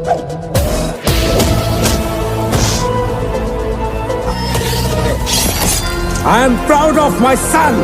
I am proud of my son.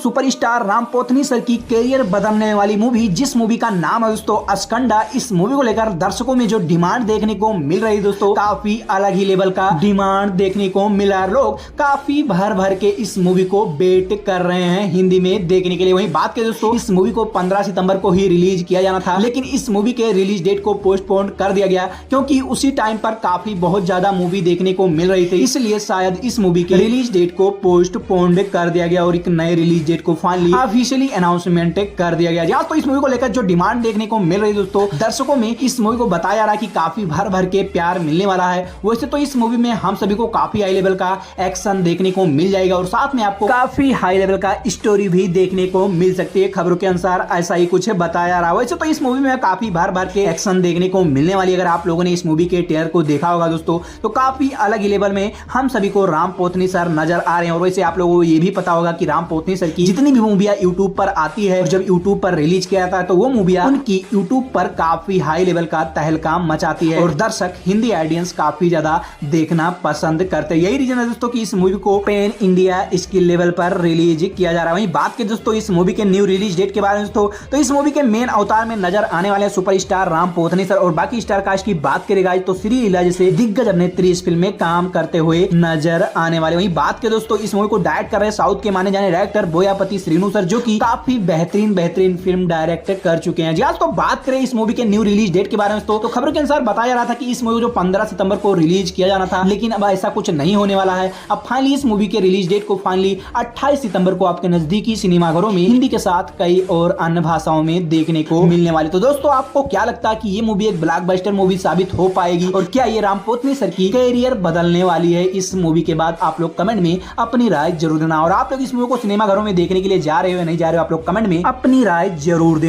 Superstar Ram Pothineni sir की career बदलने वाली मूवी, जिस मूवी का नाम है दोस्तों अस्कंदा, इस मूवी को लेकर दर्शकों में जो डिमांड देखने को मिल रही है दोस्तों, काफी अलग ही लेवल का डिमांड देखने को मिला। लोग काफी भर भर के इस मूवी को वेट कर रहे हैं हिंदी में देखने के लिए। वहीं बात करें दोस्तों, इस मूवी को 15 सितंबर को ही रिलीज किया जाना था, लेकिन इस मूवी के रिलीज डेट को पोस्टपोन कर दिया गया क्योंकि उसी टाइम पर काफी बहुत ज्यादा मूवी देखने को मिल रही थी, इसलिए शायद इस मूवी के रिलीज डेट को पोस्टपोन कर दिया गया और एक नए रिलीज डेट को फाइनली ऑफिशियली अनाउंसमेंट कर दिया गया। या तो इस मूवी को लेकर जो डिमांड देखने को मिल रही है दोस्तों, दर्शकों में इस मूवी को बताया जा रहा है कि काफी भर भर के प्यार मिलने वाला है। वैसे तो इस मूवी में हम सभी को काफी हाई लेवल का एक्शन देखने को मिल जाएगा और साथ में आपको काफी हाई लेवल का स्टोरी भी देखने को मिल सकती है। खबरों के अनुसार ऐसा ही कुछ बताया जा रहा है। वैसे तो इस मूवी में काफी भर भर के एक्शन देखने को मिलने वाली है। अगर आप लोगों ने इस मूवी के ट्रेलर को देखा होगा दोस्तों, तो काफी अलग ही लेवल में हम सभी को राम पोथनी सर नजर आ रहे हैं। और वैसे आप लोगों को ये भी पता होगा कि राम पोथनी सर की जितनी भी मूवियां यूट्यूब पर आती है और जब यूट्यूब पर रिलीज किया जाता है तो वो मूवियां उनकी यूट्यूब पर काफी हाई लेवल का तहलका मचाती है और दर्शक हिंदी ऑडियंस काफी ज्यादा देखना पसंद करते हैं। यही रीजन है दोस्तों कि इस मूवी को पैन इंडिया स्किल लेवल पर रिलीज किया जा रहा है। वहीं बात करें दोस्तों इस मूवी के न्यू रिलीज डेट के बारे में दोस्तों, तो इस मूवी के मेन अवतार में नजर आने वाले सुपरस्टार राम पोथनी सर और बाकी स्टार कास्ट की बात करेगा तो श्री लीला जैसे दिग्गज अभिनेत्री इस फिल्म में काम करते हुए नजर आने वाले। वहीं बात करें दोस्तों, इस मूवी को डायरेक्ट कर रहे साउथ के माने जाने डायरेक्टर बोयापति श्रीनु सर, जो कि काफी बेहतरीन फिल्म डायरेक्ट कर चुके हैं। जी आज तो बात करें इस मूवी के न्यू रिलीज डेट के बारे में तो खबरों के अनुसार बताया जा रहा था कि इस मूवी को जो 15 सितंबर को रिलीज किया जाना था, लेकिन अब ऐसा कुछ नहीं होने वाला है। अब फाइनली इस मूवी के रिलीज डेट को फाइनली 28 सितंबर को आपके नजदीकी सिनेमाघरों में हिंदी के साथ कई और अन्य भाषाओं में देखने को मिलने वाली। तो दोस्तों आपको क्या लगता है कि ये मूवी एक ब्लॉकबस्टर मूवी साबित हो पाएगी और क्या ये राम पोथनी सर की कैरियर बदलने वाली है? इस मूवी के बाद आप लोग कमेंट में अपनी राय जरूर देना। और आप लोग इस मूवी को सिनेमाघरों में देखने के लिए जा रहे हो या नहीं जा रहे हो, आप लोग कमेंट में अपनी राय जरूर देना।